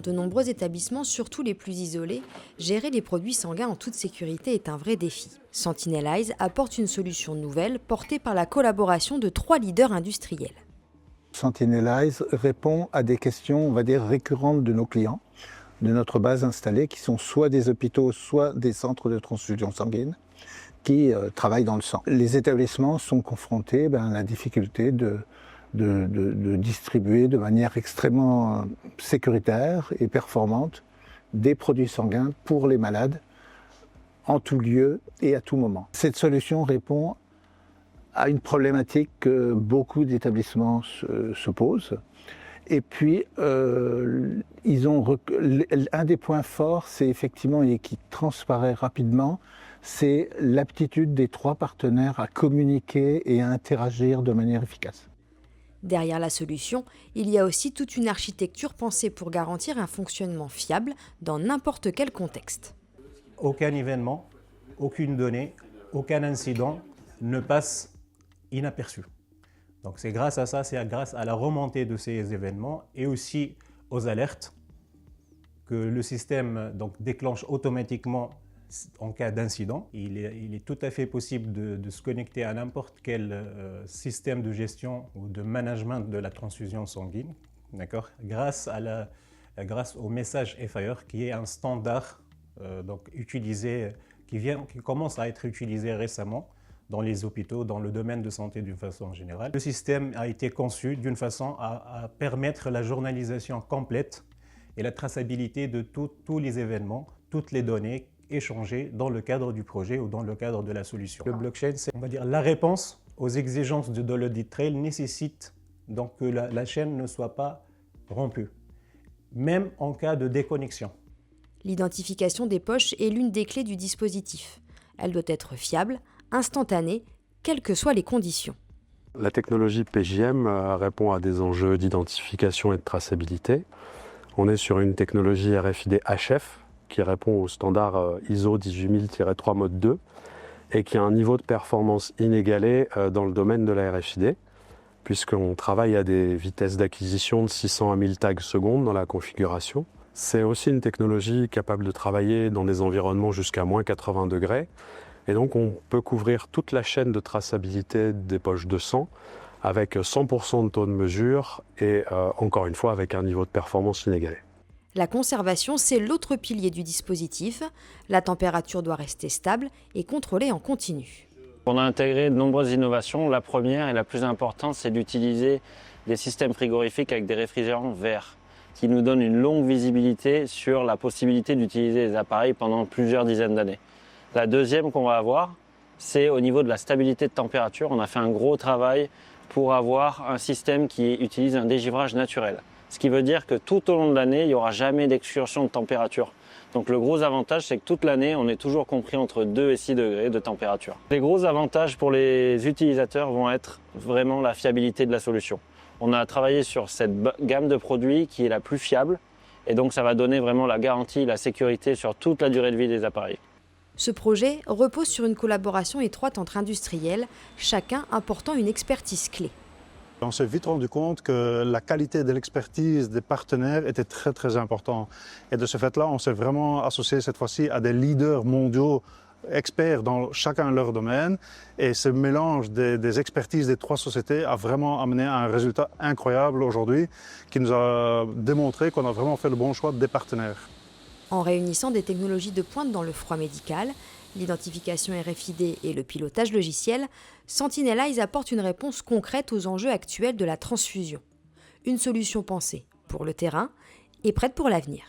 de nombreux établissements, surtout les plus isolés, gérer les produits sanguins en toute sécurité est un vrai défi. Sentinel Eyes apporte une solution nouvelle portée par la collaboration de 3 leaders industriels. Sentinel Eyes répond à des questions, on va dire, récurrentes de nos clients, de notre base installée, qui sont soit des hôpitaux, soit des centres de transfusion sanguine, qui travaillent dans le sang. Les établissements sont confrontés à la difficulté de distribuer de manière extrêmement sécuritaire et performante des produits sanguins pour les malades en tout lieu et à tout moment. Cette solution répond à une problématique que beaucoup d'établissements se posent. Et puis, un des points forts, c'est effectivement, et qui transparaît rapidement, c'est l'aptitude des 3 partenaires à communiquer et à interagir de manière efficace. Derrière la solution, il y a aussi toute une architecture pensée pour garantir un fonctionnement fiable dans n'importe quel contexte. Aucun événement, aucune donnée, aucun incident ne passe inaperçu. Donc c'est grâce à ça, c'est grâce à la remontée de ces événements et aussi aux alertes que le système déclenche automatiquement en cas d'incident. Il est tout à fait possible de se connecter à n'importe quel système de gestion ou de management de la transfusion sanguine, d'accord, grâce au message FIR, qui est un standard utilisé, qui commence à être utilisé récemment dans les hôpitaux, dans le domaine de santé d'une façon générale. Le système a été conçu d'une façon à permettre la journalisation complète et la traçabilité de tous les événements, toutes les données échangées dans le cadre du projet ou dans le cadre de la solution. Le blockchain, c'est, on va dire, la réponse aux exigences de l'audit trail nécessite donc que la chaîne ne soit pas rompue, même en cas de déconnexion. L'identification des poches est l'une des clés du dispositif. Elle doit être fiable, instantanée, quelles que soient les conditions. La technologie PJM répond à des enjeux d'identification et de traçabilité. On est sur une technologie RFID HF qui répond au standard ISO 18000-3 mode 2 et qui a un niveau de performance inégalé dans le domaine de la RFID, puisqu'on travaille à des vitesses d'acquisition de 600 à 1000 tags secondes dans la configuration. C'est aussi une technologie capable de travailler dans des environnements jusqu'à moins 80 degrés. Et donc on peut couvrir toute la chaîne de traçabilité des poches de sang avec 100% de taux de mesure et encore une fois avec un niveau de performance inégalé. La conservation, c'est l'autre pilier du dispositif. La température doit rester stable et contrôlée en continu. On a intégré de nombreuses innovations. La première et la plus importante, c'est d'utiliser des systèmes frigorifiques avec des réfrigérants verts qui nous donnent une longue visibilité sur la possibilité d'utiliser les appareils pendant plusieurs dizaines d'années. La deuxième qu'on va avoir, c'est au niveau de la stabilité de température. On a fait un gros travail pour avoir un système qui utilise un dégivrage naturel. Ce qui veut dire que tout au long de l'année, il n'y aura jamais d'excursion de température. Donc le gros avantage, c'est que toute l'année, on est toujours compris entre 2 et 6 degrés de température. Les gros avantages pour les utilisateurs vont être vraiment la fiabilité de la solution. On a travaillé sur cette gamme de produits qui est la plus fiable et donc ça va donner vraiment la garantie, la sécurité sur toute la durée de vie des appareils. Ce projet repose sur une collaboration étroite entre industriels, chacun apportant une expertise clé. On s'est vite rendu compte que la qualité de l'expertise des partenaires était très importante. Et de ce fait-là, on s'est vraiment associé cette fois-ci à des leaders mondiaux experts dans chacun leur domaine. Et ce mélange des expertises des 3 sociétés a vraiment amené à un résultat incroyable aujourd'hui qui nous a démontré qu'on a vraiment fait le bon choix des partenaires. En réunissant des technologies de pointe dans le froid médical, l'identification RFID et le pilotage logiciel, Sentinel Eyes apporte une réponse concrète aux enjeux actuels de la transfusion. Une solution pensée pour le terrain et prête pour l'avenir.